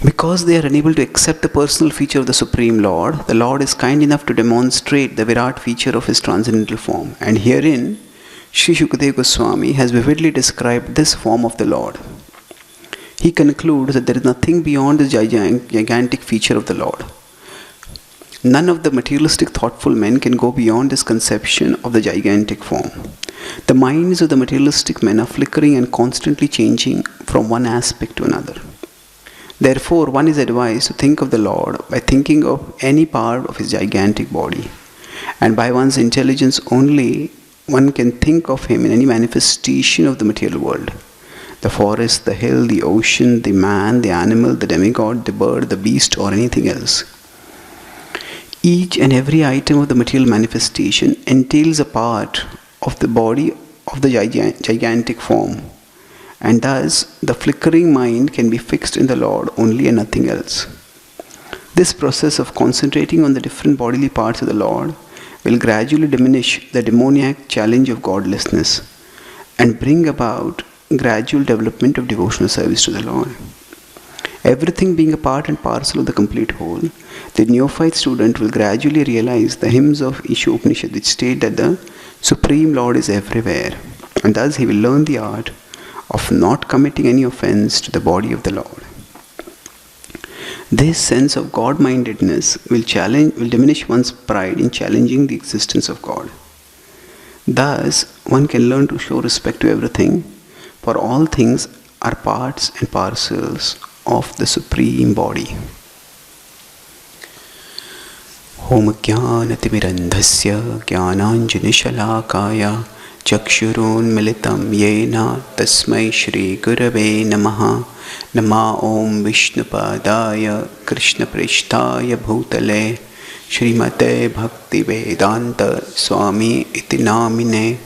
Because they are unable to accept the personal feature of the Supreme Lord, the Lord is kind enough to demonstrate the Virat feature of His transcendental form. And herein, Sri Shukadeva Goswami has vividly described this form of the Lord. He concludes that there is nothing beyond this gigantic feature of the Lord. None of the materialistic thoughtful men can go beyond this conception of the gigantic form. The minds of the materialistic men are flickering and constantly changing from one aspect to another. Therefore, one is advised to think of the Lord by thinking of any part of His gigantic body. And by one's intelligence only, one can think of Him in any manifestation of the material world. The forest, the hill, the ocean, the man, the animal, the demigod, the bird, the beast, or anything else. Each and every item of the material manifestation entails a part of the body of the gigantic form. And thus, the flickering mind can be fixed in the Lord only and nothing else. This process of concentrating on the different bodily parts of the Lord will gradually diminish the demoniac challenge of godlessness and bring about gradual development of devotional service to the Lord. Everything being a part and parcel of the complete whole, the neophyte student will gradually realize the hymns of Ishopanishad which state that the Supreme Lord is everywhere, and thus he will learn the art of not committing any offense to the body of the Lord. This sense of God-mindedness will diminish one's pride in challenging the existence of God. Thus, one can learn to show respect to everything, for all things are parts and parcels of the Supreme Body. Om Jnanatimirandhasya Jnananjanashalakaya Chakshurunmilitam Yena Tasmai Shri Gurave Namaha. Nama Om Vishnupadaya Krishna Prishtaya Bhutale Srimate Bhakti Vedanta Swami Iti Namine.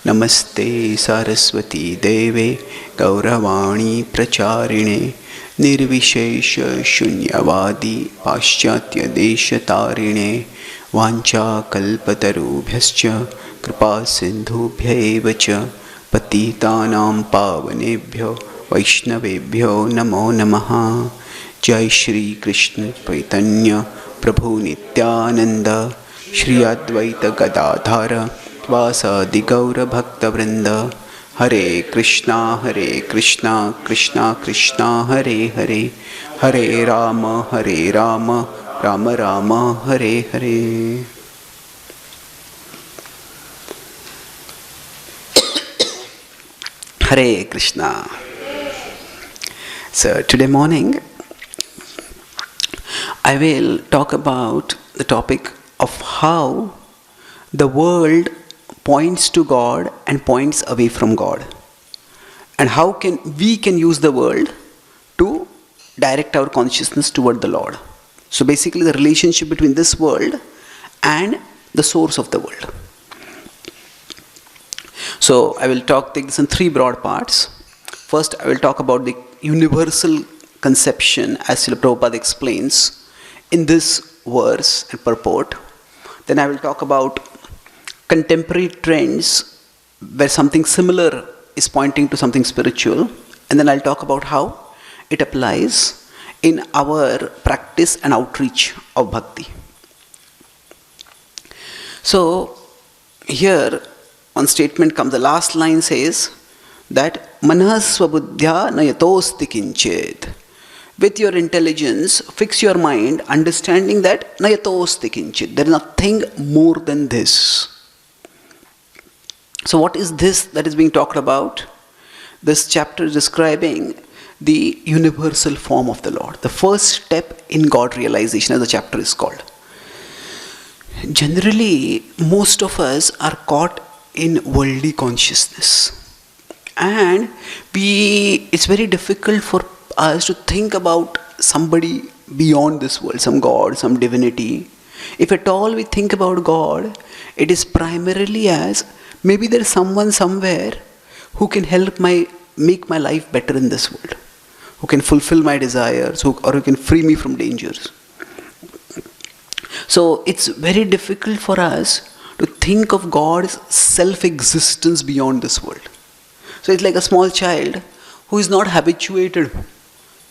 Namaste Saraswati Deve Gauravani Pracharine Nirvishesha Shunyavadi Paschatya Deshatarine Vancha Kalpatarubhyascha Kripa Sindhubhyevacha Patitanam Pavanebhyo Vaishnavebhyo Namo Namaha. Jai Shri Krishna Chaitanya Prabhu Nityananda Shri Advaita Gadadhara Vasadi Gaura Bhakta Vrinda. Hare Krishna Krishna Krishna Hare Hare, Hare Rama Rama Rama Hare Hare. Hare Krishna. So today morning I will talk about the topic of how the world points to God and points away from God, and how we can use the world to direct our consciousness toward the Lord. So basically the relationship between this world and the source of the world. So I will take this in three broad parts. First, I will talk about the universal conception as Srila Prabhupada explains in this verse and purport. Then I will talk about contemporary trends where something similar is pointing to something spiritual, and then I'll talk about how it applies in our practice and outreach of bhakti. So here one statement comes, the last line says that manah swabuddhya nayatosti kinchit. With your intelligence, fix your mind, understanding that nayatosti kinchit. There is nothing more than this. So what is this that is being talked about? This chapter is describing the universal form of the Lord. The first step in God realization, as the chapter is called. Generally, most of us are caught in worldly consciousness. And it's very difficult for us to think about somebody beyond this world, some God, some divinity. If at all we think about God, it is primarily as maybe there is someone somewhere who can make my life better in this world, who can fulfill my desires, or who can free me from dangers. So it's very difficult for us to think of God's self-existence beyond this world. So it's like a small child who is not habituated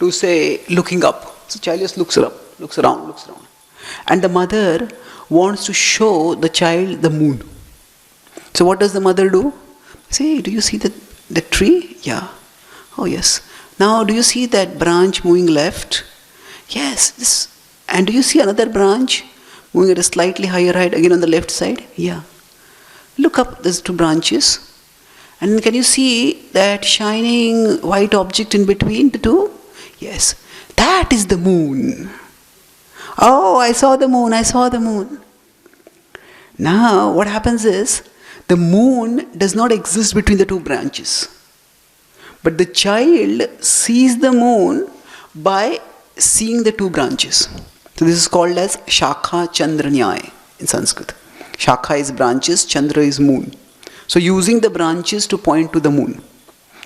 to say looking up. So child just looks up, looks around. And the mother wants to show the child the moon. So what does the mother do? Say, do you see the tree? Yeah. Oh yes. Now do you see that branch moving left? Yes. And do you see another branch moving at a slightly higher height again on the left side? Yeah. Look up, there's two branches. And can you see that shining white object in between the two? Yes. That is the moon. Oh, I saw the moon. Now, what happens is, the moon does not exist between the two branches. But the child sees the moon by seeing the two branches. So this is called as Shakha Chandra Nyaya in Sanskrit. Shakha is branches, Chandra is moon. So using the branches to point to the moon.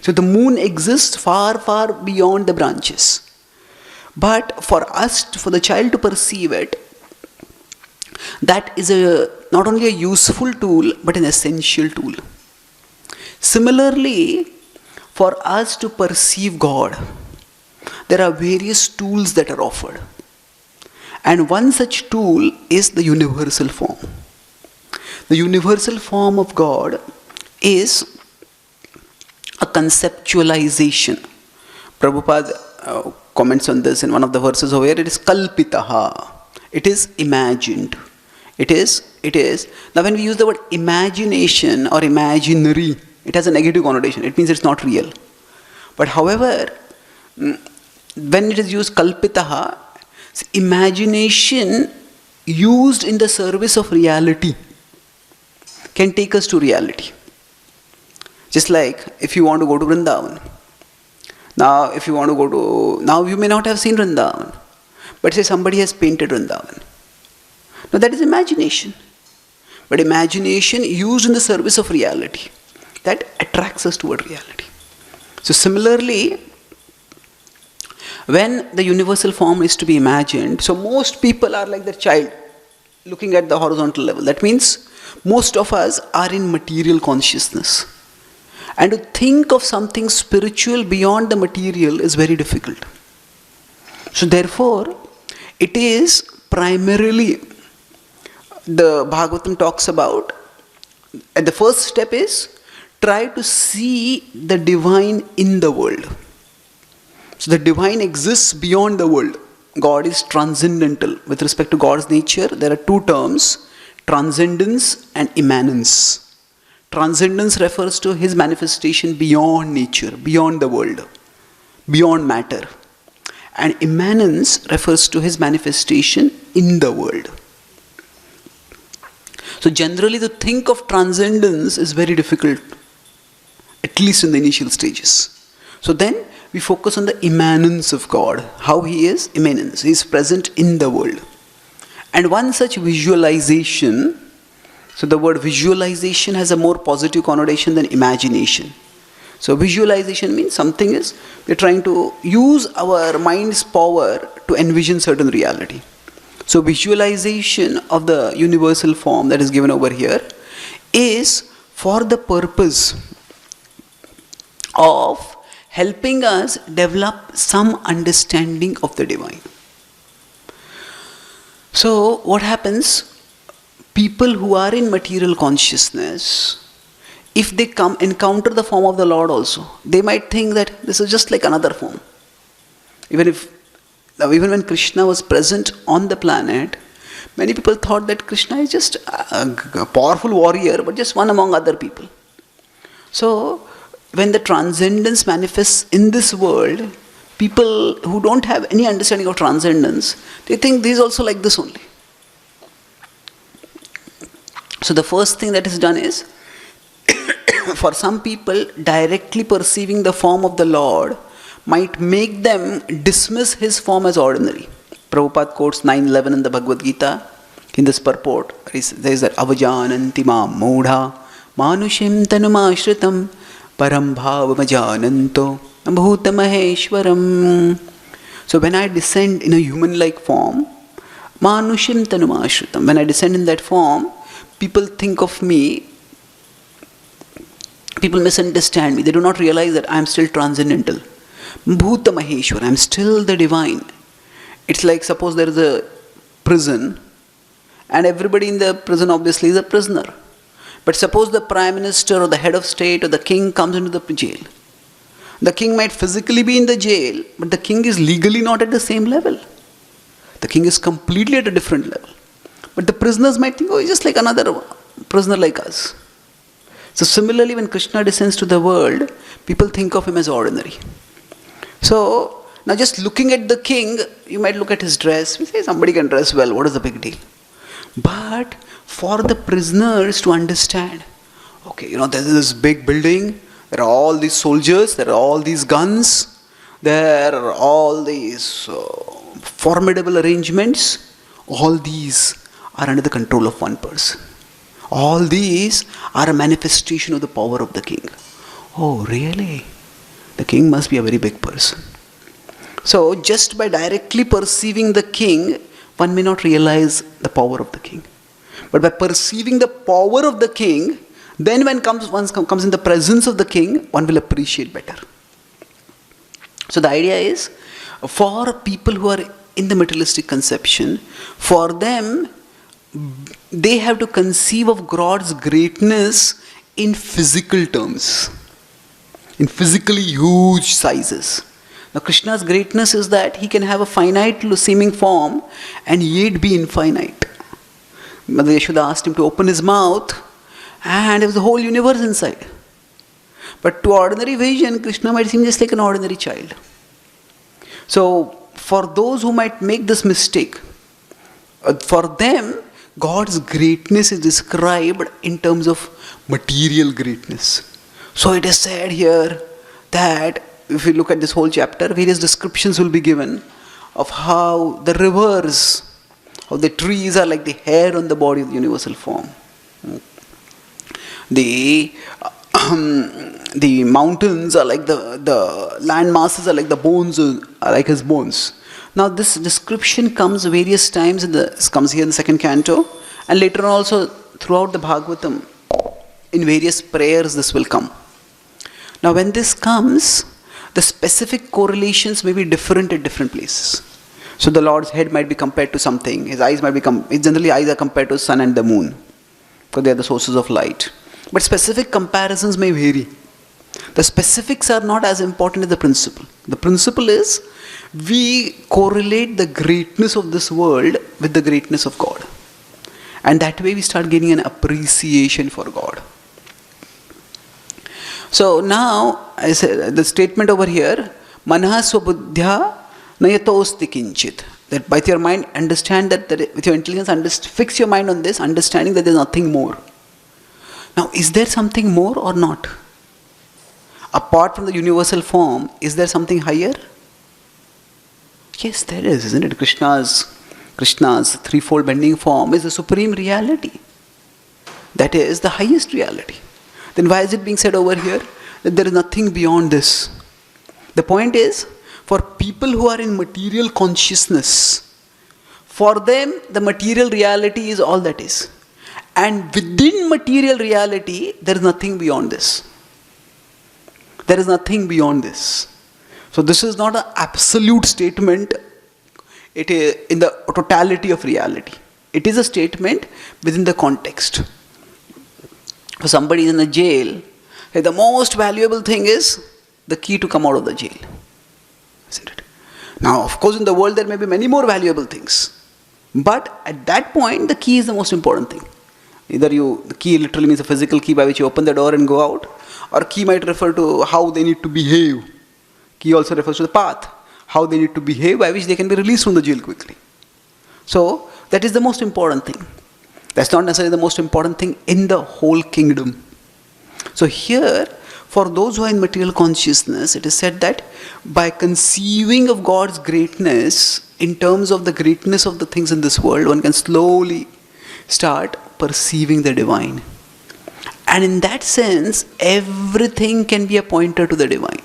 So the moon exists far, far beyond the branches. But for the child to perceive it, that is not only a useful tool, but an essential tool. Similarly, for us to perceive God, there are various tools that are offered. And one such tool is the universal form. The universal form of God is a conceptualization. Prabhupada comments on this in one of the verses over here. It is kalpitaha. It is imagined. It is. Now when we use the word imagination or imaginary, it has a negative connotation. It means it's not real. But however, when it is used kalpitaha, imagination used in the service of reality can take us to reality. Just like if you want to go to Vrindavan. Now you may not have seen Vrindavan, but say somebody has painted Vrindavan. Now that is imagination. But imagination used in the service of reality, that attracts us toward reality. So similarly, when the universal form is to be imagined, so most people are like the child looking at the horizontal level. That means most of us are in material consciousness. And to think of something spiritual beyond the material is very difficult. So therefore, it is primarily, the Bhagavatam talks about, and the first step is, try to see the divine in the world. So the divine exists beyond the world. God is transcendental. With respect to God's nature, there are two terms, transcendence and immanence. Transcendence refers to his manifestation beyond nature, beyond the world, beyond matter. And immanence refers to his manifestation in the world. So generally to think of transcendence is very difficult, at least in the initial stages. So then we focus on the immanence of God, how he is immanence, he is present in the world. And one such visualization, so the word visualization has a more positive connotation than imagination. So visualization means something is, we're trying to use our mind's power to envision certain reality. So visualization of the universal form that is given over here is for the purpose of helping us develop some understanding of the divine. So what happens? People who are in material consciousness, if they encounter the form of the Lord also, they might think that this is just like another form. Even when Krishna was present on the planet, many people thought that Krishna is just a powerful warrior, but just one among other people. So when the transcendence manifests in this world, people who don't have any understanding of transcendence, they think this is also like this only. So the first thing that is done is, for some people, directly perceiving the form of the Lord might make them dismiss his form as ordinary. Prabhupada quotes 9:11 in the Bhagavad Gita. In this purport, there is that avajananti ma modha manushim tanumashritam param bhavamajananto bhutamaheshwaram. So when I descend in a human-like form, manushim tanumashritam, when I descend in that form, people think of me, people misunderstand me. They do not realize that I am still transcendental. Bhuta Maheshwar, I'm still the divine. It's like suppose there is a prison and everybody in the prison obviously is a prisoner. But suppose the Prime Minister or the head of state or the king comes into the jail. The king might physically be in the jail, but the king is legally not at the same level. The king is completely at a different level. But the prisoners might think, oh, he's just like another prisoner like us. So similarly, when Krishna descends to the world, people think of him as ordinary. So, now just looking at the king, you might look at his dress. We say somebody can dress well, what is the big deal? But for the prisoners to understand, okay, there's this big building, there are all these soldiers, there are all these guns, there are all these formidable arrangements, all these are under the control of one person. All these are a manifestation of the power of the king. Oh, really? The king must be a very big person. So, just by directly perceiving the king, one may not realize the power of the king. But by perceiving the power of the king, then when one comes in the presence of the king, one will appreciate better. So the idea is, for people who are in the materialistic conception, for them, they have to conceive of God's greatness in physical terms, in physically huge sizes. Now Krishna's greatness is that he can have a finite seeming form and yet be infinite. Mother Yashoda asked him to open his mouth and there was the whole universe inside. But to ordinary vision, Krishna might seem just like an ordinary child. So for those who might make this mistake, for them, God's greatness is described in terms of material greatness. So it is said here that if you look at this whole chapter, various descriptions will be given of how the rivers, how the trees are like the hair on the body of the universal form. The mountains are like the land masses are like the bones, are like his bones. Now this description comes various times, comes here in the second canto, and later on also throughout the Bhagavatam, in various prayers this will come. Now when this comes, the specific correlations may be different at different places. So the Lord's head might be compared to something, his eyes might be, generally eyes are compared to sun and the moon, because they are the sources of light. But specific comparisons may vary. The specifics are not as important as the principle. The principle is, we correlate the greatness of this world with the greatness of God. And that way we start getting an appreciation for God. So now, I said, the statement over here, Manah Swabuddhya Nayatosti Kinchit. That by your mind, understand that with your intelligence, fix your mind on this, understanding that there is nothing more. Now, is there something more or not? Apart from the universal form, is there something higher? Yes, there is, isn't it? Krishna's threefold bending form is the supreme reality. That is the highest reality. Then why is it being said over here that there is nothing beyond this? The point is, for people who are in material consciousness, for them the material reality is all that is. And within material reality, there is nothing beyond this. There is nothing beyond this. So this is not an absolute statement. It is in the totality of reality. It is a statement within the context. For somebody in a jail, the most valuable thing is the key to come out of the jail. Isn't it? Now, of course, in the world there may be many more valuable things. But at that point, the key is the most important thing. Either the key literally means a physical key by which you open the door and go out, or key might refer to how they need to behave. Key also refers to the path, how they need to behave by which they can be released from the jail quickly. So, that is the most important thing. That's not necessarily the most important thing in the whole kingdom. So here, for those who are in material consciousness, it is said that by conceiving of God's greatness in terms of the greatness of the things in this world, one can slowly start perceiving the divine. And in that sense, everything can be a pointer to the divine.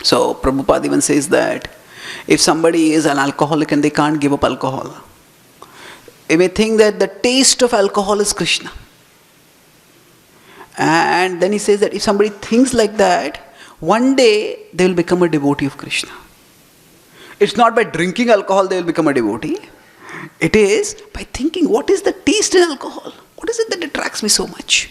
So Prabhupada even says that if somebody is an alcoholic and they can't give up alcohol, you may think that the taste of alcohol is Krishna. And then he says that if somebody thinks like that, one day they will become a devotee of Krishna. It's not by drinking alcohol they will become a devotee. It is by thinking, what is the taste in alcohol? What is it that attracts me so much?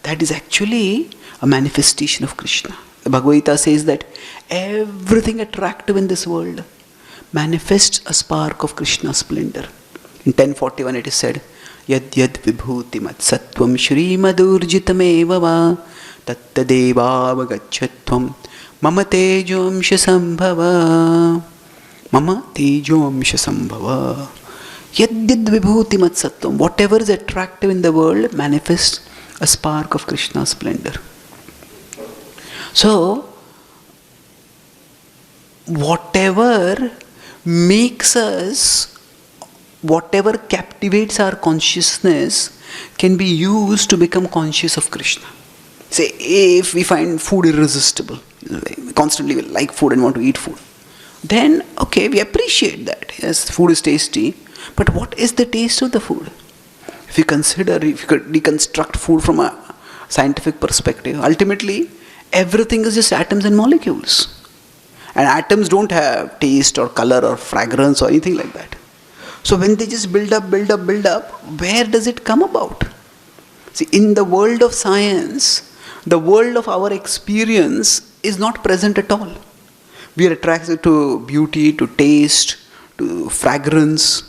That is actually a manifestation of Krishna. The Bhagavad Gita says that everything attractive in this world manifests a spark of Krishna's splendor. In 1041 it is said, Yad yad vibhuti mat sattvam shri madurjitameva va tattadeva vagachatvam mama tejomsha sambhava. Mama tejomsha sambhava. Yad yad vibhuti mat sattvam. Whatever is attractive in the world manifests a spark of Krishna's splendor. So, whatever makes us, whatever captivates our consciousness can be used to become conscious of Krishna. Say, if we find food irresistible, we constantly like food and want to eat food, then okay, we appreciate that. Yes, food is tasty, but what is the taste of the food? If you consider, if you could deconstruct food from a scientific perspective, ultimately everything is just atoms and molecules. And atoms don't have taste or color or fragrance or anything like that. So when they just build up, where does it come about? See, in the world of science, the world of our experience is not present at all. We are attracted to beauty, to taste, to fragrance.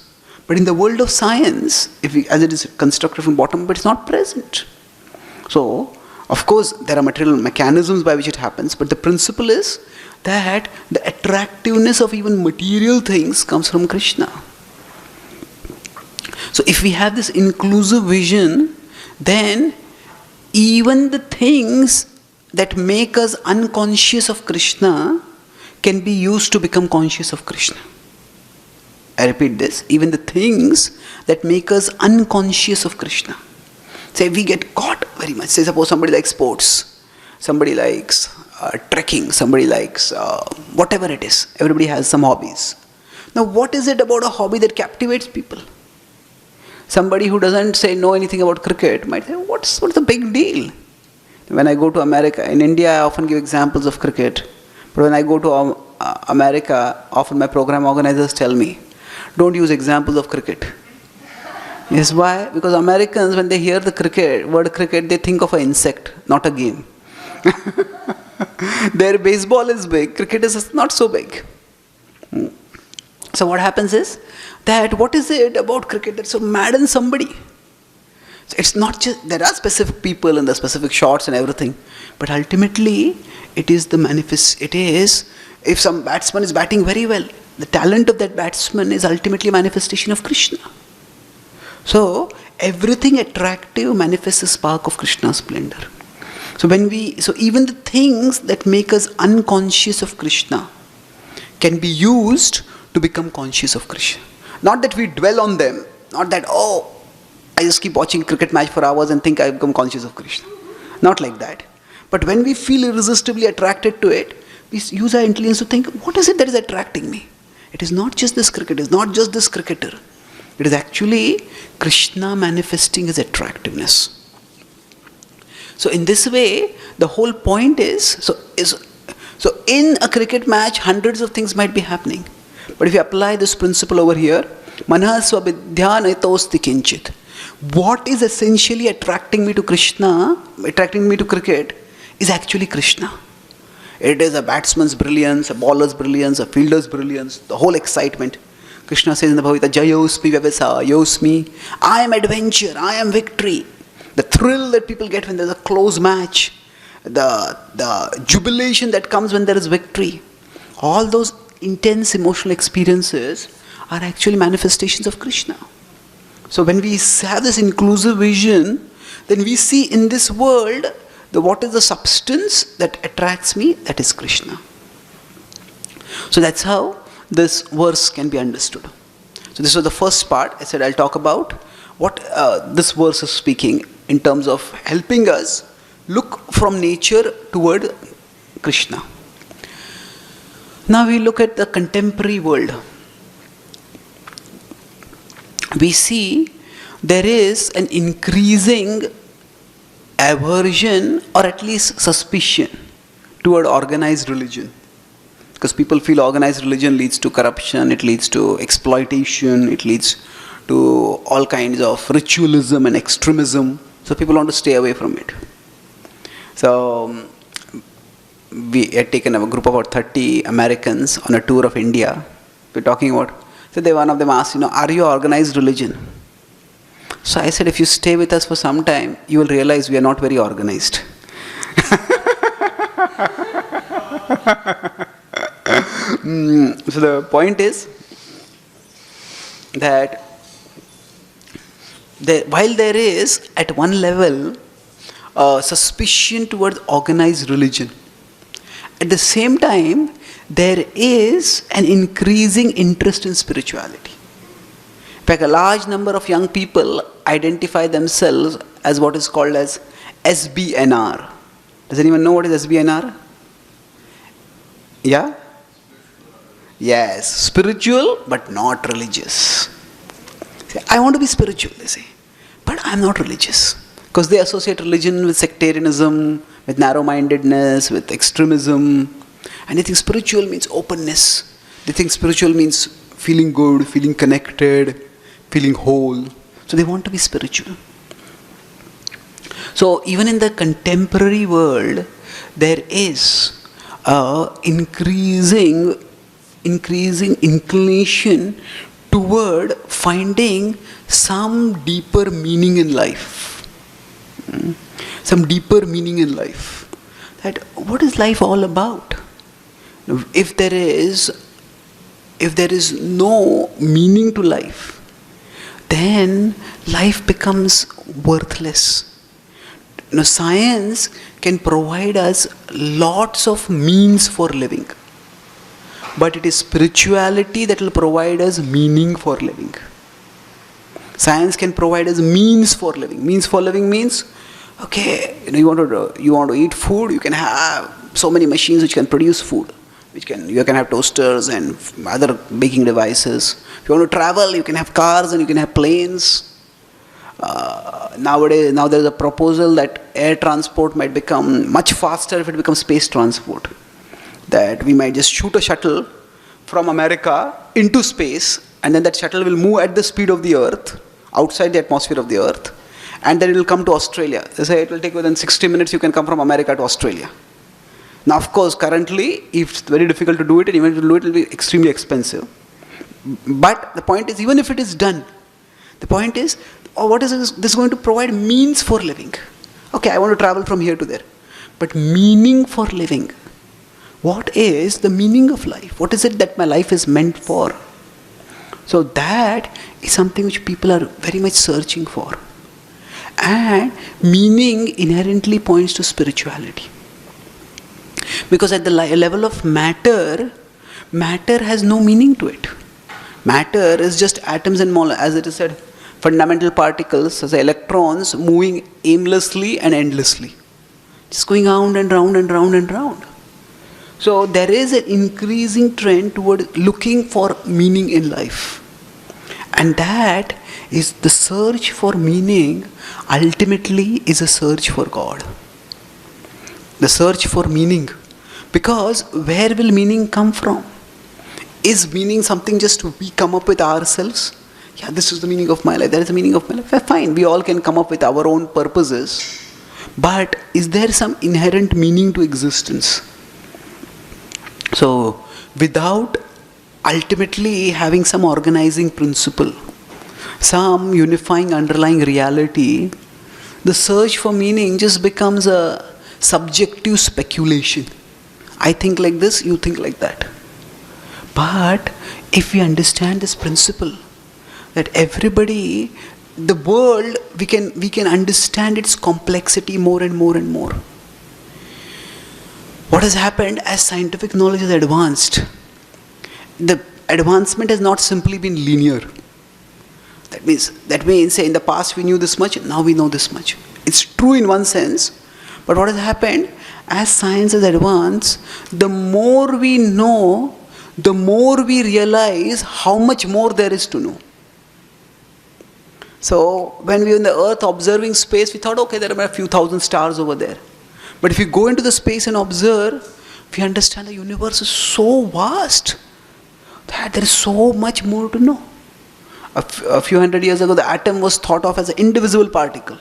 But in the world of science, as it is constructed from bottom, but it's not present. So, of course, there are material mechanisms by which it happens, but the principle is that the attractiveness of even material things comes from Krishna. So if we have this inclusive vision, then even the things that make us unconscious of Krishna can be used to become conscious of Krishna. I repeat this, even the things that make us unconscious of Krishna. Say we get caught very much. Say suppose somebody likes sports, somebody likes trekking, somebody likes whatever it is. Everybody has some hobbies. Now what is it about a hobby that captivates people? Somebody who doesn't know anything about cricket might say, what's the big deal? When I go to America, in India I often give examples of cricket. But when I go to America, often my program organizers tell me, don't use examples of cricket. Yes, why? Because Americans, when they hear the word cricket, they think of an insect, not a game. Their baseball is big, cricket is not so big. So what happens is that what is it about cricket that so maddens somebody? So it's not just, there are specific people and the specific shots and everything, but ultimately it is the manifest, it is, if some batsman is batting very well, the talent of that batsman is ultimately a manifestation of Krishna. So everything attractive manifests a spark of Krishna's splendor. So even the things that make us unconscious of Krishna can be used to become conscious of Krishna. Not that we dwell on them, not that, I just keep watching cricket match for hours and think I become conscious of Krishna. Not like that. But when we feel irresistibly attracted to it, we use our intelligence to think, what is it that is attracting me? It is not just this cricket, it is not just this cricketer. It is actually Krishna manifesting his attractiveness. So in this way, the whole point is, so in a cricket match, hundreds of things might be happening. But if you apply this principle over here, manah swavidhyan etosti kinchit. What is essentially attracting me to Krishna, attracting me to cricket, is actually Krishna. It is a batsman's brilliance, a bowler's brilliance, a fielder's brilliance, the whole excitement. Krishna says in the Bhagavad Gita, Jayosmi Vyavasa, Yosmi, I am adventure, I am victory. The thrill that people get when there is a close match, the jubilation that comes when there is victory, all those intense emotional experiences are actually manifestations of Krishna. So when we have this inclusive vision, then we see in this world, what is the substance that attracts me? That is Krishna. So that's how this verse can be understood. So this was the first part. I said I'll talk about what this verse is speaking in terms of helping us look from nature toward Krishna. Now we look at the contemporary world. We see there is an increasing aversion or at least suspicion toward organized religion. Because people feel organized religion leads to corruption, it leads to exploitation, it leads to all kinds of ritualism and extremism. So people want to stay away from it. So we had taken a group of about 30 Americans on a tour of India. We're talking about, so one of them asked, are you organized religion? So I said, if you stay with us for some time, you will realize we are not very organized. So the point is that while there is at one level suspicion towards organized religion, at the same time there is an increasing interest in spirituality. In fact, a large number of young people identify themselves as what is called as SBNR. Does anyone know what is SBNR? Yeah? Yes, spiritual but not religious. See, I want to be spiritual, they say, but I'm not religious. Because they associate religion with sectarianism, with narrow-mindedness, with extremism. And they think spiritual means openness. They think spiritual means feeling good, feeling connected, feeling whole. So they want to be spiritual. So even in the contemporary world, there is increasing inclination toward finding some deeper meaning in life. Some deeper meaning in life. That what is life all about? If there is no meaning to life, then life becomes worthless. Science can provide us lots of means for living, but it is spirituality that will provide us meaning for living. Science can provide us means for living. Means for living means, okay, you want to eat food, you can have so many machines which can produce food. You can have toasters and other baking devices. If you want to travel, you can have cars and you can have planes. Now there is a proposal that air transport might become much faster if it becomes space transport. That we might just shoot a shuttle from America into space, and then that shuttle will move at the speed of the Earth, outside the atmosphere of the Earth, and then it will come to Australia. They say it will take within 60 minutes you can come from America to Australia. Now, of course, currently, it's very difficult to do it, and even if you do it, it will be extremely expensive. But the point is, even if it is done, the point is, what is this going to provide means for living? Okay, I want to travel from here to there. But meaning for living. What is the meaning of life? What is it that my life is meant for? So that is something which people are very much searching for. And meaning inherently points to spirituality. Because at the level of matter has no meaning to it. Matter is just atoms and molecules, as it is said, fundamental particles, as electrons moving aimlessly and endlessly. Just going round and round and round and round. So there is an increasing trend toward looking for meaning in life. And that is the search for meaning ultimately is a search for God. The search for meaning. Because where will meaning come from? Is meaning something just we come up with ourselves? Yeah, this is the meaning of my life, that is the meaning of my life. Fine, we all can come up with our own purposes. But is there some inherent meaning to existence? So, without ultimately having some organizing principle, some unifying underlying reality, the search for meaning just becomes a subjective speculation. I think like this, you think like that. But if we understand this principle, that everybody, the world, we can understand its complexity more and more and more. What has happened as scientific knowledge has advanced, the advancement has not simply been linear. That means say in the past we knew this much, now we know this much. It's true in one sense, but what has happened, as science has advanced, the more we know, the more we realize how much more there is to know. So when we were in the earth observing space, we thought, okay, there are a few thousand stars over there. But if you go into the space and observe, we understand the universe is so vast that there is so much more to know. A few hundred years ago, the atom was thought of as an indivisible particle.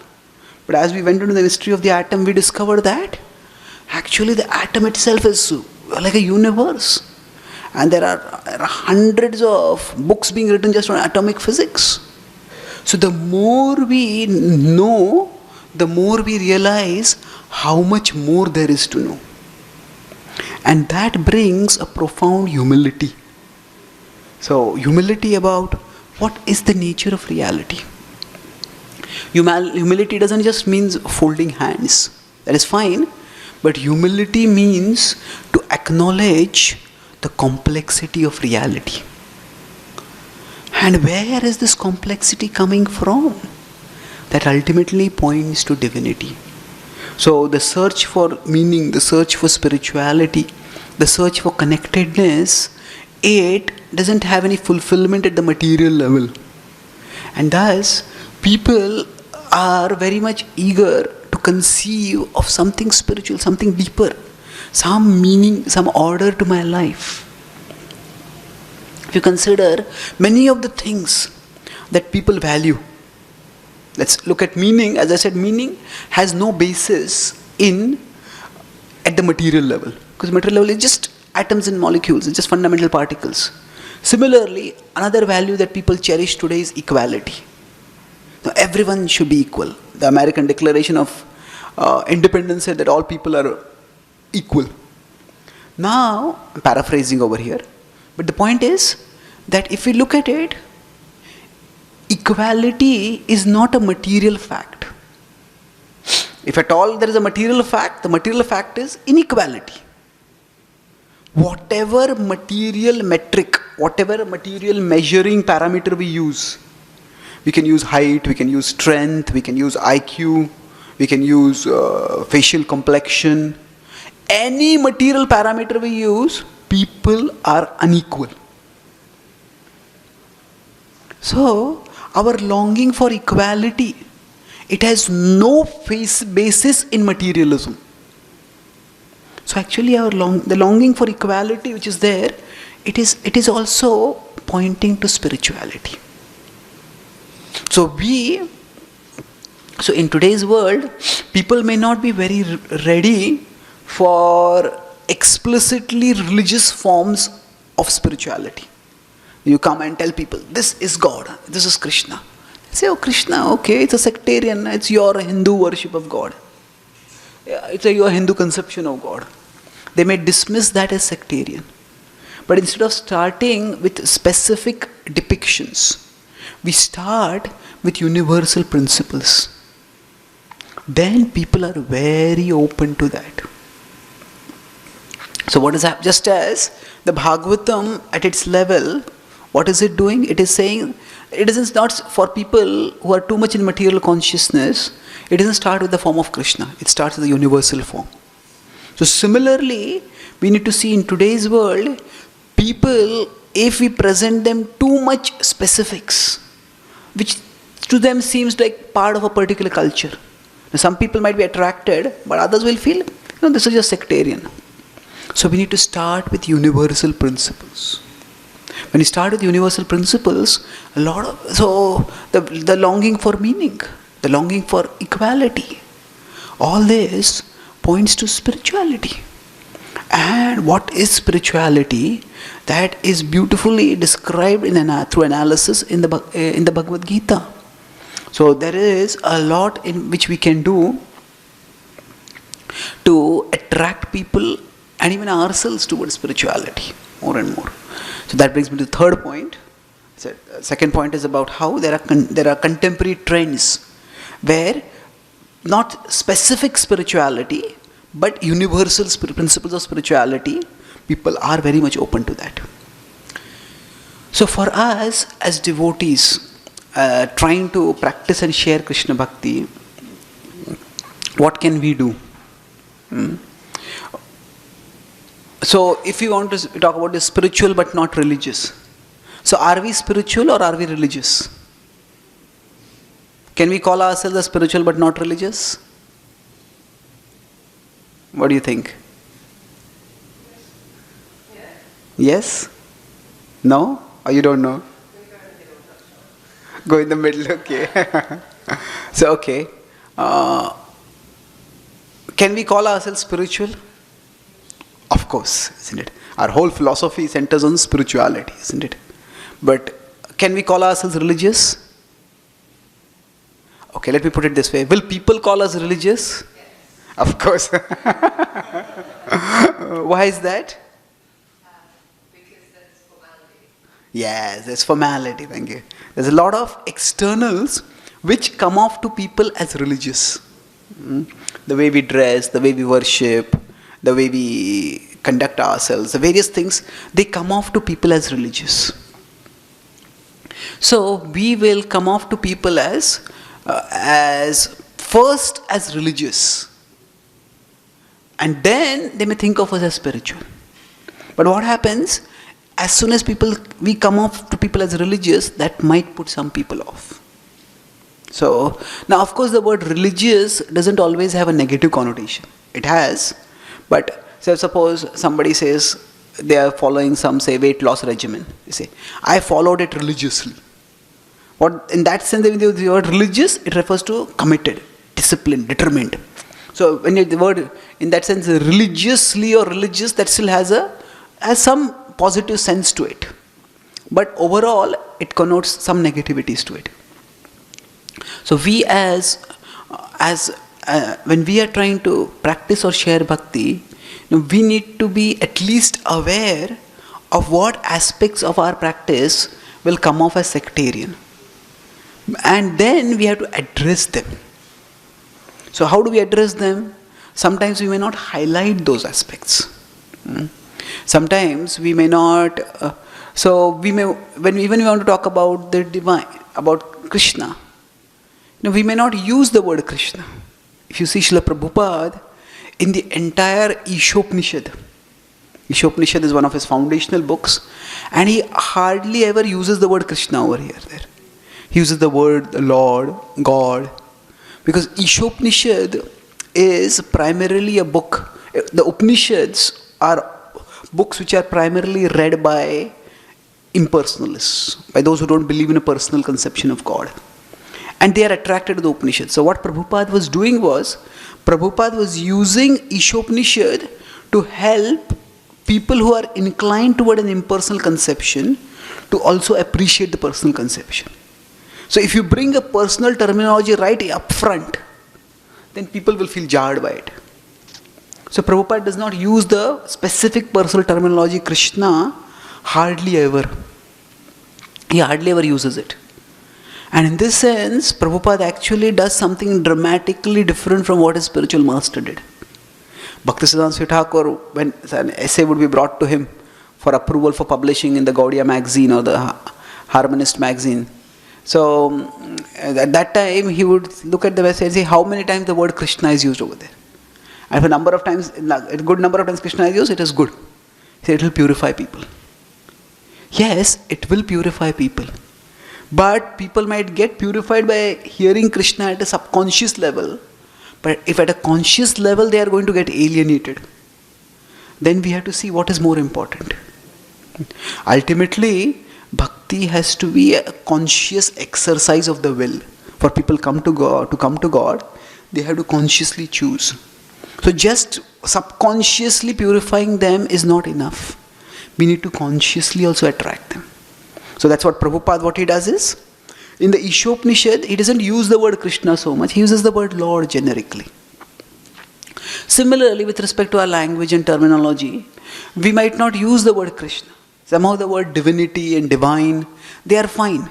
But as we went into the mystery of the atom, we discovered that actually the atom itself is like a universe. And there are hundreds of books being written just on atomic physics. So the more we know, the more we realize how much more there is to know. And that brings a profound humility. So humility about what is the nature of reality. Humility doesn't just mean folding hands. That is fine. But humility means to acknowledge the complexity of reality. And where is this complexity coming from? That ultimately points to divinity. So the search for meaning, the search for spirituality, the search for connectedness, it doesn't have any fulfillment at the material level. And thus, people are very much eager to conceive of something spiritual, something deeper, some meaning, some order to my life. If you consider many of the things that people value, let's look at meaning. As I said, meaning has no basis at the material level. Because material level is just atoms and molecules, it's just fundamental particles. Similarly, another value that people cherish today is equality. Now, everyone should be equal. The American Declaration of Independence said that all people are equal. Now, I'm paraphrasing over here, but the point is that if we look at it, equality is not a material fact. If at all there is a material fact, the material fact is inequality. Whatever material metric, whatever material measuring parameter we use height, we can use strength, we can use IQ, we can use facial complexion. Any material parameter we use, people are unequal. So, our longing for equality, it has no basis in materialism. So actually the longing for equality which is there, it is also pointing to spirituality. So in today's world, people may not be very ready for explicitly religious forms of spirituality. You come and tell people, this is God, this is Krishna. They say, oh Krishna, okay, it's a sectarian, it's your Hindu worship of God. It's your Hindu conception of God. They may dismiss that as sectarian. But instead of starting with specific depictions, we start with universal principles. Then people are very open to that. So what is that? Just as the Bhagavatam at its level, what is it doing? It is saying, it isn't not for people who are too much in material consciousness, it doesn't start with the form of Krishna, it starts with the universal form. So similarly, we need to see in today's world, people, if we present them too much specifics, which to them seems like part of a particular culture. Now, some people might be attracted, but others will feel, this is just sectarian. So we need to start with universal principles. When you start with universal principles, the longing for meaning, the longing for equality, all this points to spirituality. And what is spirituality? That is beautifully described through analysis in the Bhagavad Gita. So there is a lot in which we can do to attract people and even ourselves towards spirituality more and more. So that brings me to the third point. So second point is about how there are contemporary trends where not specific spirituality but universal principles of spirituality, people are very much open to that. So for us as devotees trying to practice and share Krishna Bhakti, what can we do? So if you want to talk about the spiritual but not religious. So are we spiritual or are we religious? Can we call ourselves as spiritual but not religious? What do you think? Yes? No? Or you don't know? Go in the middle, okay. So, okay. Can we call ourselves spiritual? Of course, isn't it? Our whole philosophy centers on spirituality, isn't it? But can we call ourselves religious? Okay, let me put it this way. Will people call us religious? Yes. Of course. Why is that? Because that's formality. Yes, there's formality, thank you. There's a lot of externals which come off to people as religious. The way we dress, the way we worship, the way we conduct ourselves, the various things, they come off to people as religious. So we will come off to people as first as religious, and then they may think of us as spiritual. But what happens, as soon as we come off to people as religious, that might put some people off. So now, of course, the word religious doesn't always have a negative connotation. It has, but so suppose somebody says they are following some, say, weight loss regimen. They say, I followed it religiously. What in that sense, when the word religious, it refers to committed, disciplined, determined. So when the word in that sense, religiously or religious, that still has some positive sense to it. But overall, it connotes some negativities to it. So we when we are trying to practice or share bhakti, we need to be at least aware of what aspects of our practice will come off as sectarian. And then we have to address them. So how do we address them? Sometimes we may not highlight those aspects. Sometimes we may not. When we want to talk about the divine, about Krishna, we may not use the word Krishna. If you see Srila Prabhupada, in the entire Ishopnishad is one of his foundational books, and he hardly ever uses the word Krishna over here. There, he uses the word Lord, God, because Ishopnishad is primarily a book. The Upanishads are books which are primarily read by impersonalists, by those who don't believe in a personal conception of God. And they are attracted to the Upanishads. So what Prabhupada was doing was, Prabhupada was using Ishopnishad to help people who are inclined toward an impersonal conception to also appreciate the personal conception. So if you bring a personal terminology right up front, then people will feel jarred by it. So Prabhupada does not use the specific personal terminology Krishna hardly ever. He hardly ever uses it. And in this sense, Prabhupada actually does something dramatically different from what his spiritual master did. Bhaktisiddhanta Swami Thakur, when an essay would be brought to him for approval for publishing in the Gaudiya magazine or the Harmonist magazine. So at that time, he would look at the essay and say, how many times the word Krishna is used over there? And if a good number of times Krishna is used, it is good. He said, it will purify people. Yes, it will purify people. But people might get purified by hearing Krishna at a subconscious level. But if at a conscious level they are going to get alienated, then we have to see what is more important. Ultimately, bhakti has to be a conscious exercise of the will. For people to come to God, they have to consciously choose. So just subconsciously purifying them is not enough. We need to consciously also attract them. So that's what Prabhupada, what he does is, in the Ishopnishad, he doesn't use the word Krishna so much, he uses the word Lord generically. Similarly, with respect to our language and terminology, we might not use the word Krishna. Somehow the word divinity and divine, they are fine.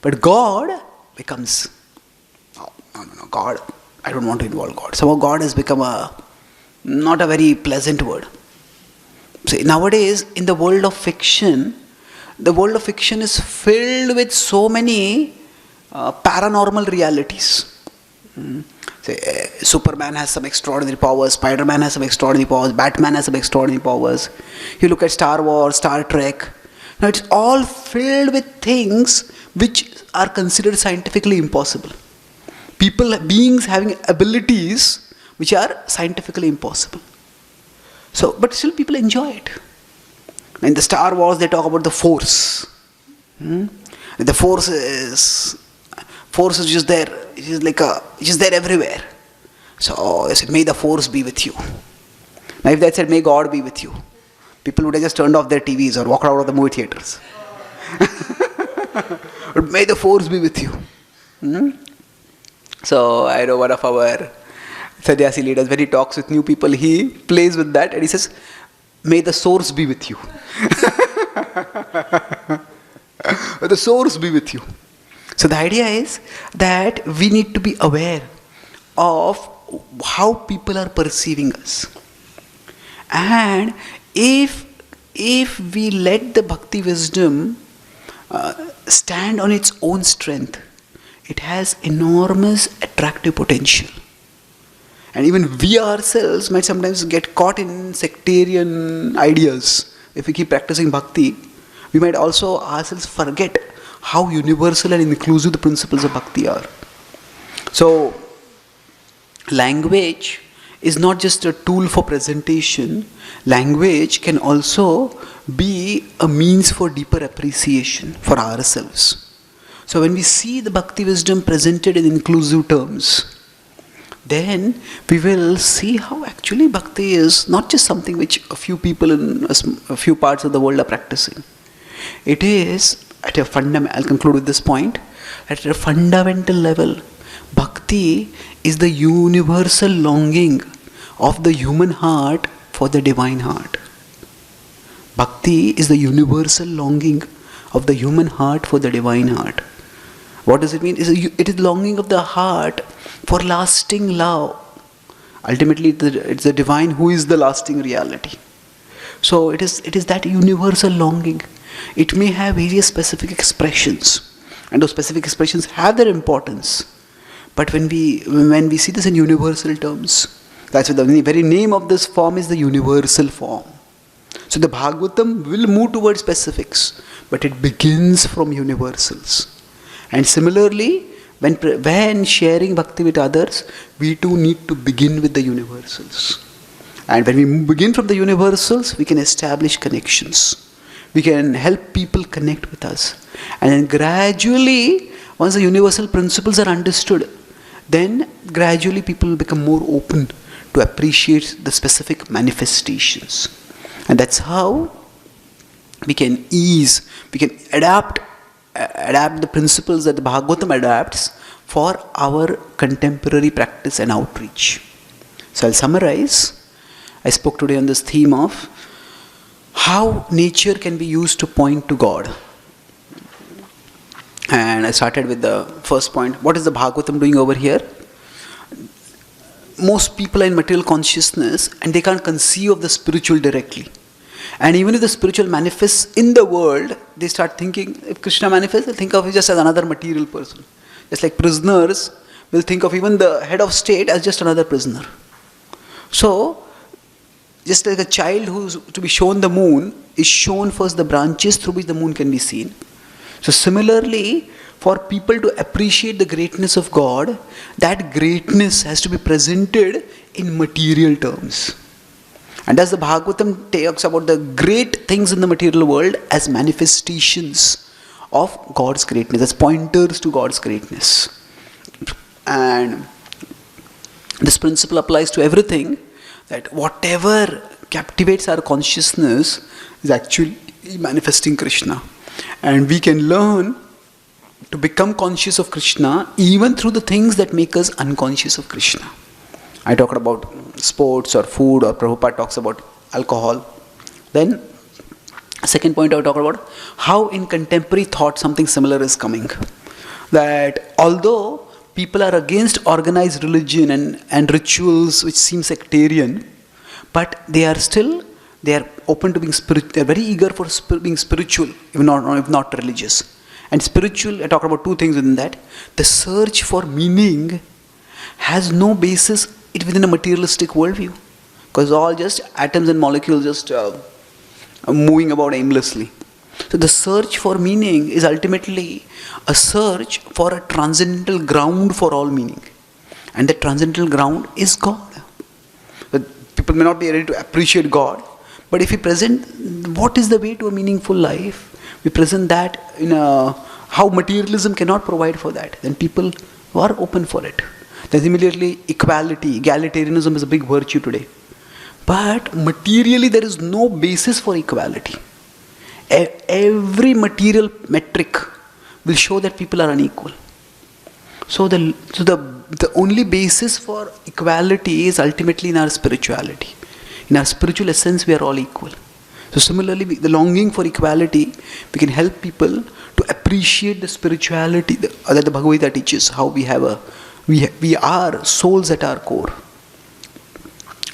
But God becomes, no, God, I don't want to involve God. Somehow God has become not a very pleasant word. See, nowadays, in the world of fiction is filled with so many paranormal realities. Say, Superman has some extraordinary powers, Spider-Man has some extraordinary powers, Batman has some extraordinary powers. You look at Star Wars, Star Trek. Now it's all filled with things which are considered scientifically impossible. Beings having abilities which are scientifically impossible. So, but still people enjoy it. In the Star Wars, they talk about the Force. The Force is just there. It is like just there everywhere. So they said, may the Force be with you. Now if they had said, may God be with you, people would have just turned off their TVs or walked out of the movie theaters. But may the Force be with you. So I know one of our Sannyasi leaders, when he talks with new people, he plays with that and he says, may the source be with you. May the source be with you. So the idea is that we need to be aware of how people are perceiving us. And if we let the bhakti wisdom stand on its own strength, it has enormous attractive potential. And even we ourselves might sometimes get caught in sectarian ideas. If we keep practicing bhakti, we might also ourselves forget how universal and inclusive the principles of bhakti are. So, language is not just a tool for presentation. Language can also be a means for deeper appreciation for ourselves. So when we see the bhakti wisdom presented in inclusive terms, then we will see how actually bhakti is not just something which a few people in a few parts of the world are practicing. It is at a fundamental, I'll conclude with this point, at a fundamental level, bhakti is the universal longing of the human heart for the divine heart. Bhakti is the universal longing of the human heart for the divine heart. What does it mean? It is longing of the heart for lasting love. Ultimately, it's the divine who is the lasting reality. So it is that universal longing. It may have various specific expressions, and those specific expressions have their importance. But when we see this in universal terms, that's what the very name of this form is the universal form. So the Bhagavatam will move towards specifics, but it begins from universals. And similarly, when sharing bhakti with others, we too need to begin with the universals. And when we begin from the universals, we can establish connections. We can help people connect with us. And then gradually, once the universal principles are understood, then gradually people will become more open to appreciate the specific manifestations. And that's how we can adapt the principles that the Bhagavatam adapts for our contemporary practice and outreach. So I'll summarize. I spoke today on this theme of how nature can be used to point to God. And I started with the first point. What is the Bhagavatam doing over here? Most people are in material consciousness and they can't conceive of the spiritual directly. And even if the spiritual manifests in the world, they start thinking, if Krishna manifests, they'll think of him just as another material person. Just like prisoners will think of even the head of state as just another prisoner. So, just like a child who's to be shown the moon is shown first the branches through which the moon can be seen. So similarly, for people to appreciate the greatness of God, that greatness has to be presented in material terms. And as the Bhagavatam talks about the great things in the material world as manifestations of God's greatness, as pointers to God's greatness. And this principle applies to everything, that whatever captivates our consciousness is actually manifesting Krishna. And we can learn to become conscious of Krishna even through the things that make us unconscious of Krishna. I talked about sports or food, or Prabhupada talks about alcohol. Then, second point I will talk about how in contemporary thought something similar is coming. That although people are against organized religion and rituals which seem sectarian, but they are open to being spiritual. They are very eager for being spiritual, if not religious. And spiritual, I talked about two things within that. The search for meaning has no basis within a materialistic worldview, because all just atoms and molecules just moving about aimlessly. So the search for meaning is ultimately a search for a transcendental ground for all meaning, and that transcendental ground is God. But people may not be able to appreciate God, But if we present what is the way to a meaningful life, we present that in a how materialism cannot provide for that, then people are open for it. Then immediately equality, egalitarianism is a big virtue today. But materially there is no basis for equality. Every material metric will show that people are unequal. So the only basis for equality is ultimately in our spirituality. In our spiritual essence, we are all equal. So similarly, the longing for equality, we can help people to appreciate the spirituality that the Bhagavad Gita teaches. How we are souls at our core.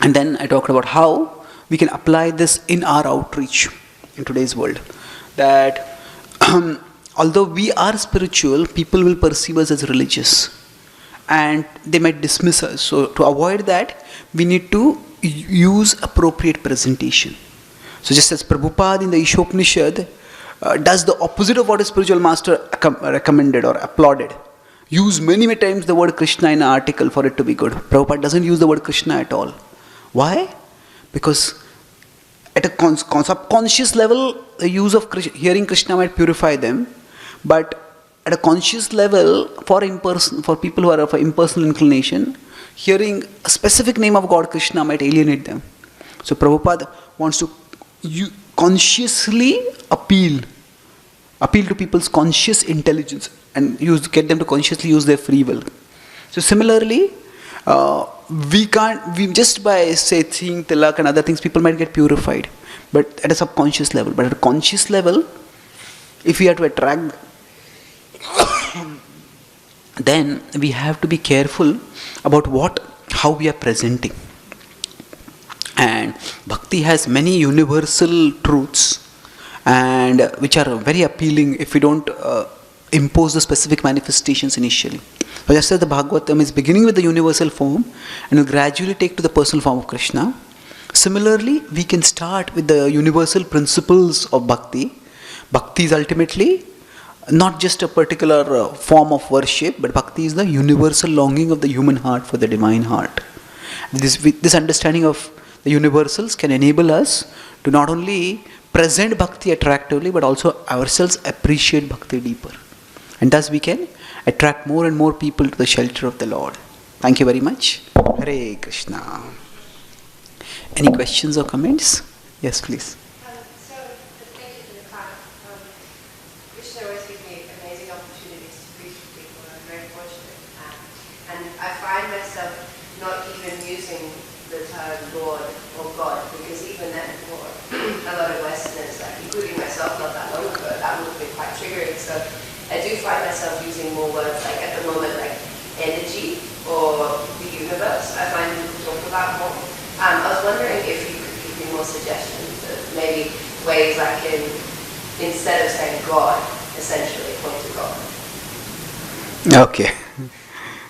And then I talked about how we can apply this in our outreach in today's world. That although we are spiritual, people will perceive us as religious. And they might dismiss us. So to avoid that, we need to use appropriate presentation. So just as Prabhupada in the Ishopanishad does the opposite of what his spiritual master recommended or applauded. Use many times the word Krishna in an article for it to be good. Prabhupada doesn't use the word Krishna at all. Why? Because at a subconscious level, the use of hearing Krishna might purify them. But at a conscious level, for people who are of impersonal inclination, hearing a specific name of God Krishna might alienate them. So Prabhupada wants to consciously appeal to people's conscious intelligence and get them to consciously use their free will. So similarly, we just by seeing tilak and other things, people might get purified, but at a subconscious level. But at a conscious level, if we are to attract, then we have to be careful about how we are presenting. And bhakti has many universal truths, and which are very appealing if we don't impose the specific manifestations initially. So just as the Bhagavatam is beginning with the universal form and will gradually take to the personal form of Krishna, similarly we can start with the universal principles of bhakti. Bhakti is ultimately not just a particular form of worship, but bhakti is the universal longing of the human heart for the divine heart. This understanding of the universals can enable us to not only present bhakti attractively, but also ourselves appreciate bhakti deeper. And thus we can attract more and more people to the shelter of the Lord. Thank you very much. Hare Krishna. Any questions or comments? Yes, please. So, thank you for the talk. Krishna always gives me amazing opportunities to preach to people. I'm very fortunate. And I find myself not even using the term Lord or God, because even then for a lot of Westerners, including myself not that long ago, that would have been quite triggering. So I do find myself using more words at the moment energy or the universe. I find people talk about more. I was wondering if you could give me more suggestions of maybe ways I can, instead of saying God, essentially point to God. Okay.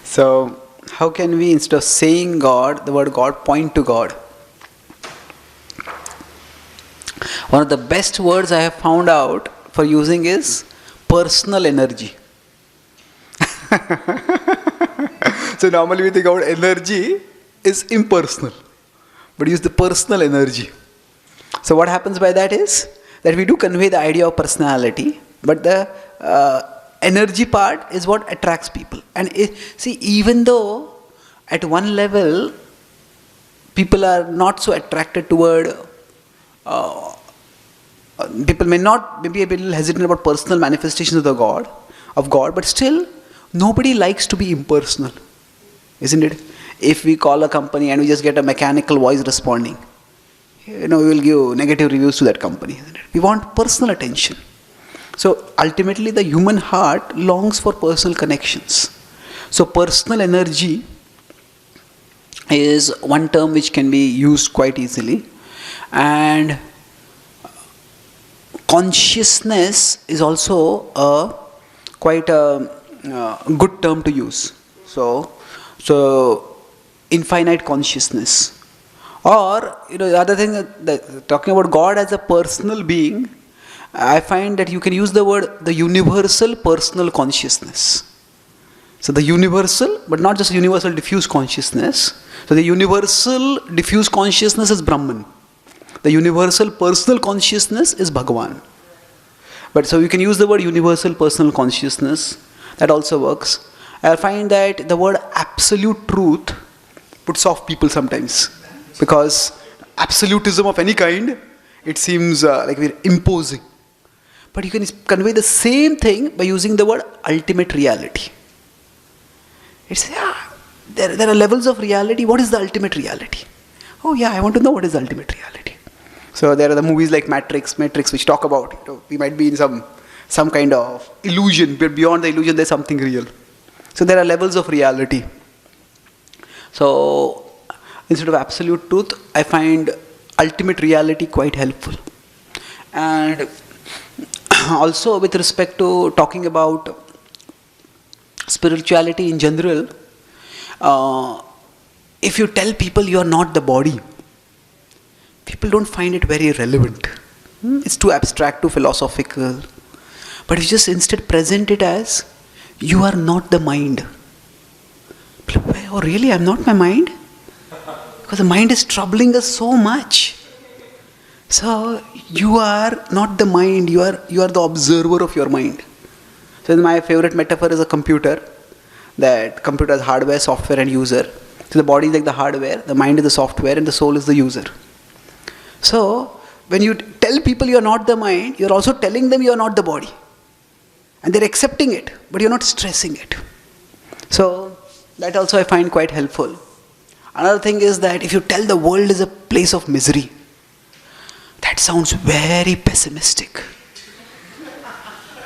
So how can we, instead of saying God, the word God, point to God? One of the best words I have found out for using is personal energy. So normally we think about energy is impersonal, but use the personal energy. So what happens by that is that we do convey the idea of personality, but the energy part is what attracts people. And even though at one level people are not so attracted toward people may be a little hesitant about personal manifestations of God, but still nobody likes to be impersonal, isn't it? If we call a company and we just get a mechanical voice responding, we will give negative reviews to that company, isn't it? We want personal attention. So ultimately the human heart longs for personal connections. So personal energy is one term which can be used quite easily, and consciousness is also quite a good term to use. So infinite consciousness, or the other thing that talking about God as a personal being, I find that you can use the word the universal personal consciousness. So the universal, but not just universal diffuse consciousness. So the universal diffuse consciousness is Brahman. The universal personal consciousness is Bhagavan. But so you can use the word universal personal consciousness. That also works. I find that the word absolute truth puts off people sometimes. Because absolutism of any kind, it seems like we're imposing. But you can convey the same thing by using the word ultimate reality. It's, there are levels of reality. What is the ultimate reality? Oh yeah, I want to know what is the ultimate reality. So there are the movies like Matrix, which talk about, we might be in some kind of illusion, but beyond the illusion there's something real. So there are levels of reality. So instead of absolute truth, I find ultimate reality quite helpful. And also with respect to talking about spirituality in general, if you tell people you are not the body, people don't find it very relevant. It's too abstract, too philosophical. But if you just instead present it as, you are not the mind. Oh really, I'm not my mind? Because the mind is troubling us so much. So you are not the mind, you are the observer of your mind. So my favorite metaphor is a computer. That computer has hardware, software and user. So the body is like the hardware, the mind is the software and the soul is the user. So when you tell people you are not the mind, you are also telling them you are not the body. And they're accepting it, but you're not stressing it. So that also I find quite helpful. Another thing is that if you tell the world is a place of misery, that sounds very pessimistic.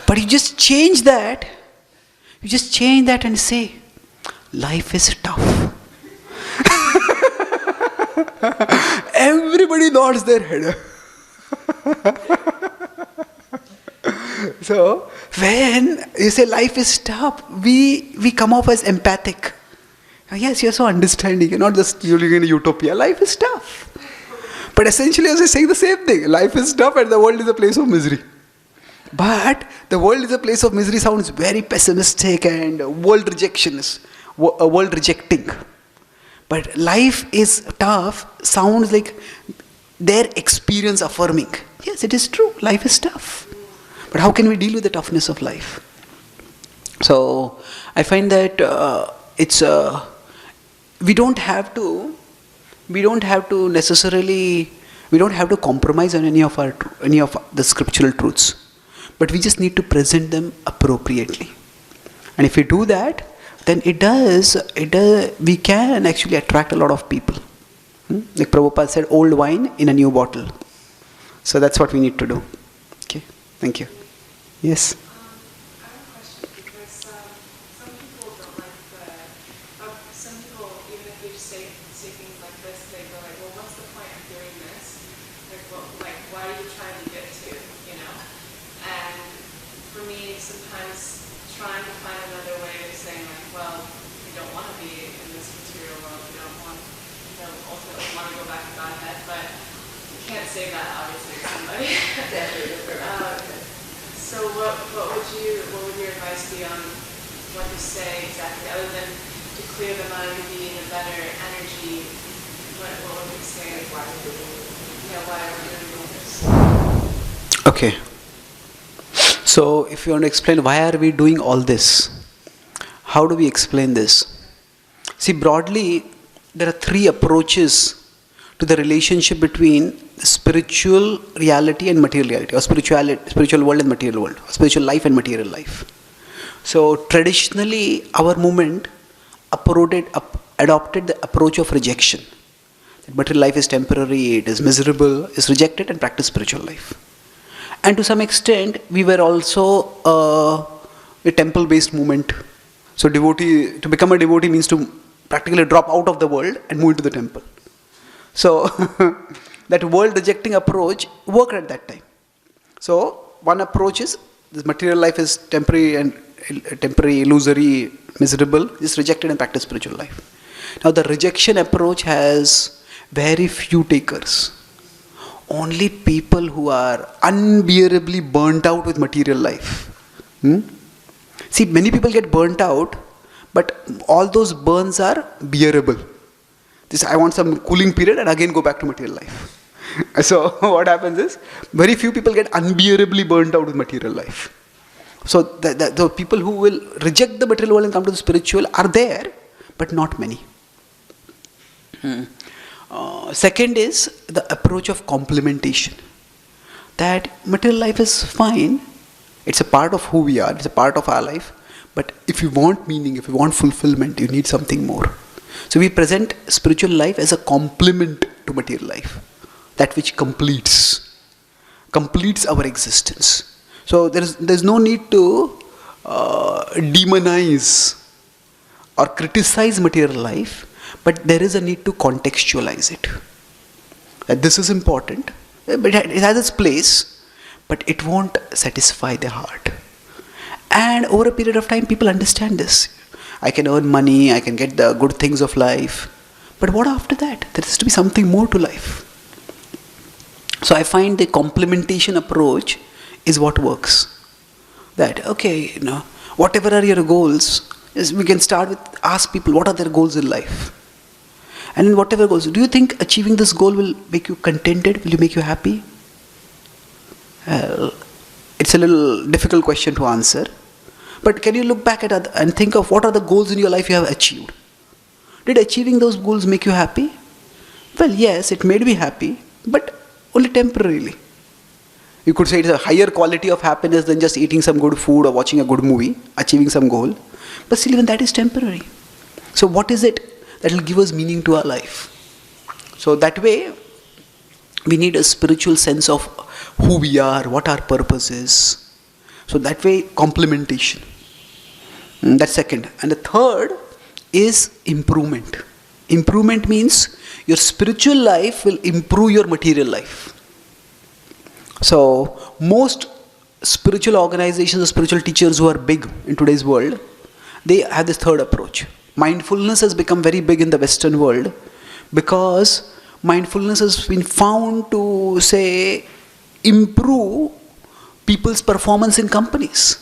But you just change that. You just change that and say, life is tough. Everybody nods their head. So when you say life is tough, we come off as empathic. Yes, you're so understanding. You're not just living in a utopia. Life is tough. But essentially you're saying the same thing. Life is tough and the world is a place of misery. But the world is a place of misery sounds very pessimistic and world rejecting. But life is tough sounds like their experience affirming. Yes, it is true. Life is tough. But how can we deal with the toughness of life? So I find that we don't have to compromise on any of the scriptural truths. But we just need to present them appropriately. And if we do that, then we can actually attract a lot of people. Like Prabhupada said, old wine in a new bottle. So that's what we need to do. Okay, thank you. Yes? I have a question because some people don't like some people, even if you say things like this, they go like, well, what's the point of doing this? Like, why are you trying to get to, And for me, sometimes trying to find another way of saying like, well, we don't want to be in this material world, we don't want, ultimately want to go back to Godhead, but you can't say that obviously to somebody. So what would your advice be on what to say exactly, other than to clear the mind and be in a better energy? What would we say? Why are we doing this? Okay. So if you want to explain why are we doing all this, how do we explain this? See, broadly, there are three approaches to the relationship between the spiritual reality and material reality, or spiritual world and material world, or spiritual life and material life. So traditionally, our movement adopted the approach of rejection. That material life is temporary, it is miserable, is rejected, and practice spiritual life. And to some extent, we were also a temple-based movement. So to become a devotee means to practically drop out of the world and move into the temple. So that world-rejecting approach worked at that time. So one approach is this material life is temporary, illusory, miserable, is rejected and practice spiritual life. Now the rejection approach has very few takers. Only people who are unbearably burnt out with material life. See, many people get burnt out, but all those burns are bearable. I want some cooling period and again go back to material life. So what happens is, very few people get unbearably burnt out with material life. So the people who will reject the material world and come to the spiritual are there, but not many. Second is the approach of complementation. That material life is fine, it's a part of who we are, it's a part of our life, but if you want meaning, if you want fulfillment, you need something more. So we present spiritual life as a complement to material life, that which completes our existence. So there's no need to demonize or criticize material life, but there is a need to contextualize it. That this is important, but it has its place, but it won't satisfy the heart. And over a period of time, people understand this. I can earn money, I can get the good things of life, but what after that? There has to be something more to life. So I find the complementation approach is what works. That, okay, whatever are your goals, we can start with, ask people what are their goals in life. And in whatever goals, do you think achieving this goal will make you contented? Will you make you happy? It's a little difficult question to answer. But can you look back at it and think of what are the goals in your life you have achieved? Did achieving those goals make you happy? Well, yes, it made me happy, but only temporarily. You could say it's a higher quality of happiness than just eating some good food or watching a good movie, achieving some goal. But still, even that is temporary. So what is it that will give us meaning to our life? So that way, we need a spiritual sense of who we are, what our purpose is. So that way, complementation. That's second. And the third is improvement. Improvement means your spiritual life will improve your material life. So most spiritual organizations or spiritual teachers who are big in today's world, they have this third approach. Mindfulness has become very big in the Western world because mindfulness has been found to, say, improve people's performance in companies.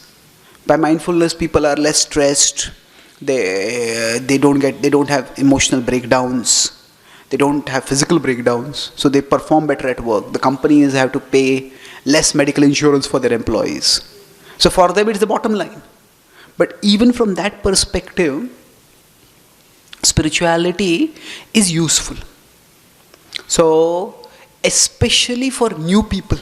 By mindfulness, people are less stressed. They don't have emotional breakdowns. They don't have physical breakdowns. So they perform better at work. The companies have to pay less medical insurance for their employees. So for them, it's the bottom line. But even from that perspective, spirituality is useful. So especially for new people,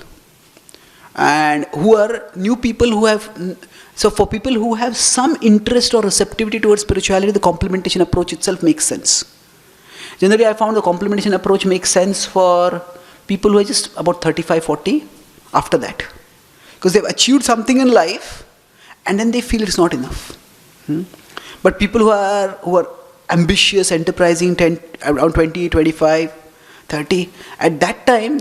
and who are new people who have, so for people who have some interest or receptivity towards spirituality, the complementation approach itself makes sense. Generally, I found the complementation approach makes sense for people who are just about 35, 40 after that. Because they've achieved something in life and then they feel it's not enough. But people who are ambitious, enterprising, around 20, 25, 30, at that time,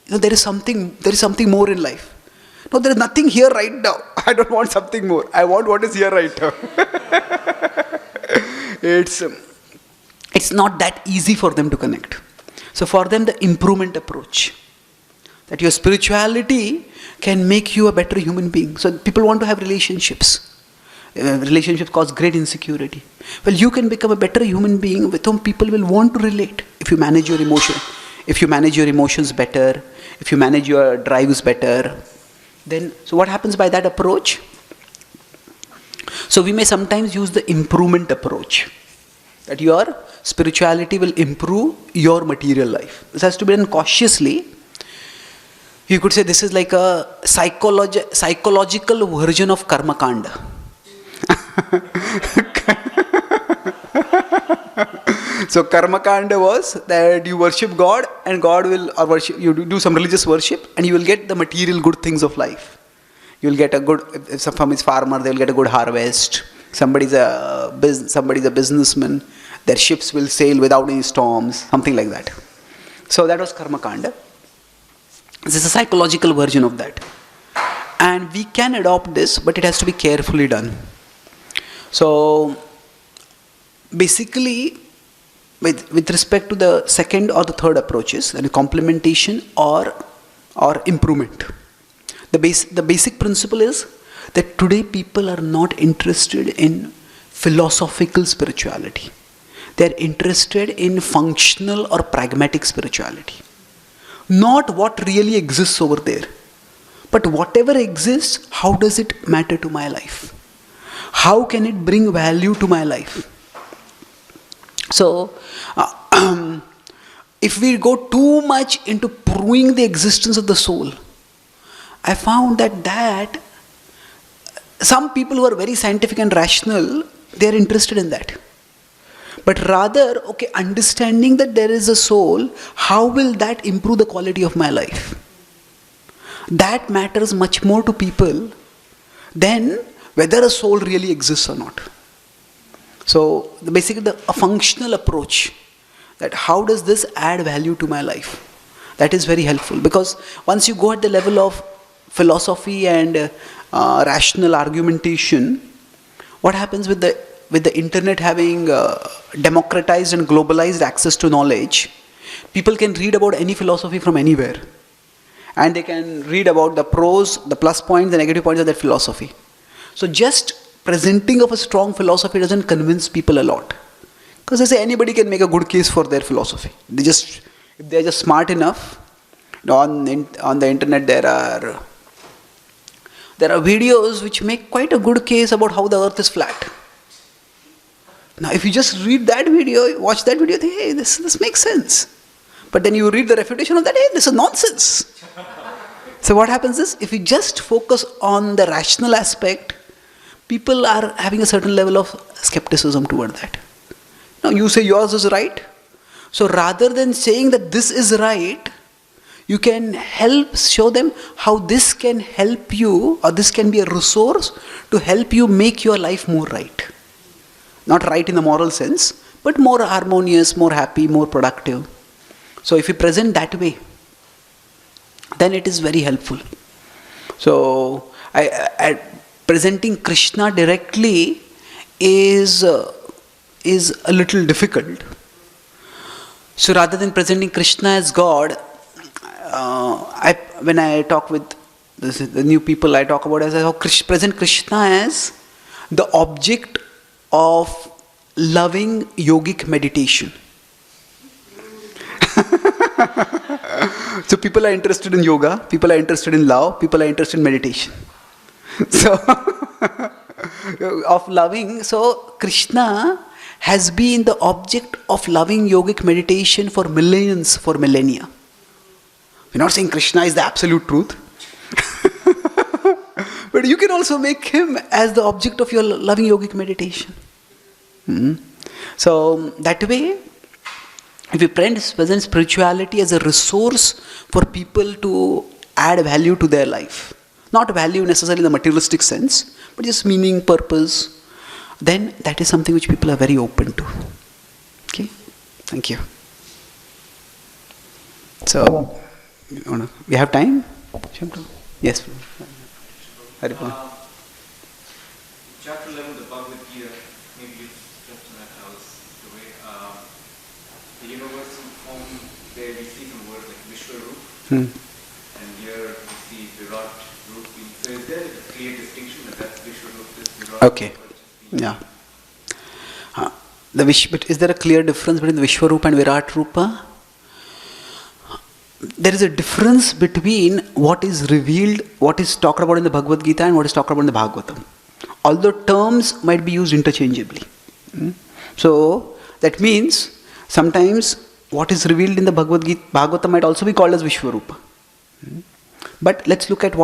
there is something more in life. No, there is nothing here right now. I don't want something more. I want what is here right now. It's not that easy for them to connect. So for them, the improvement approach, that your spirituality can make you a better human being. So people want to have relationships. Relationships cause great insecurity. Well, you can become a better human being with whom people will want to relate if you manage your emotion. If you manage your emotions better, if you manage your drives better, then, so what happens by that approach? So we may sometimes use the improvement approach, that your spirituality will improve your material life. This has to be done cautiously. You could say this is like a psychological version of karma kanda. So karma kanda was that you worship God and God will, or worship, you do some religious worship and you will get the material good things of life. You will get a good, if someone is farmer, they will get a good harvest. Somebody's a businessman, their ships will sail without any storms, something like that. So that was karma kanda. This is a psychological version of that. And we can adopt this, but it has to be carefully done. So basically, with respect to the second or the third approaches, that is complementation or improvement, the basic principle is that today people are not interested in philosophical spirituality. They are interested in functional or pragmatic spirituality. Not what really exists over there. But whatever exists, how does it matter to my life? How can it bring value to my life? So, if we go too much into proving the existence of the soul, I found that some people who are very scientific and rational, they are interested in that. But rather, understanding that there is a soul, how will that improve the quality of my life? That matters much more to people than whether a soul really exists or not. So, basically a functional approach, that how does this add value to my life? That is very helpful, because once you go at the level of philosophy and rational argumentation, what happens with the internet having democratized and globalized access to knowledge, people can read about any philosophy from anywhere. And they can read about the pros, the plus points, the negative points of that philosophy. So just presenting of a strong philosophy doesn't convince people a lot. Because they say anybody can make a good case for their philosophy. If they're just smart enough, on the internet there are videos which make quite a good case about how the earth is flat. Now if you just read that video, watch that video, think, hey, this makes sense. But then you read the refutation of that, hey, this is nonsense. So what happens is, if you just focus on the rational aspect, people are having a certain level of skepticism toward that. Now you say yours is right. So rather than saying that this is right, you can show them how this can help you, or this can be a resource to help you make your life more right. Not right in the moral sense, but more harmonious, more happy, more productive. So if you present that way, then it is very helpful. So presenting Krishna directly is a little difficult. So rather than presenting Krishna as God, when I talk with the new people I talk about, I present Krishna as the object of loving yogic meditation. So people are interested in yoga, people are interested in love, people are interested in meditation. So of loving, so Krishna has been the object of loving yogic meditation for millions, for millennia. We're not saying Krishna is the absolute truth. But you can also make him as the object of your loving yogic meditation. So that way, if you present spirituality as a resource for people to add value to their life, not value necessarily in the materialistic sense, but just meaning, purpose, then that is something which people are very open to. Okay? Thank you. So, we have time? Yes. Haripal. Chapter 11, the Bhagavad Gita, maybe you touched on that, the way the universal form, there we see some words like Vishwarup, and here we see Virat Rup. So is there a clear distinction that that's Vishwarup, this Virat? Okay. Yeah. But is there a clear difference between the Vishwarupa and Virat Rupa? There is a difference between what is revealed, what is talked about in the Bhagavad Gita and what is talked about in the Bhagavatam. Although terms might be used interchangeably. So that means sometimes what is revealed in the Bhagavad Gita, Bhagavatam might also be called as Vishwarupa. But let's look at what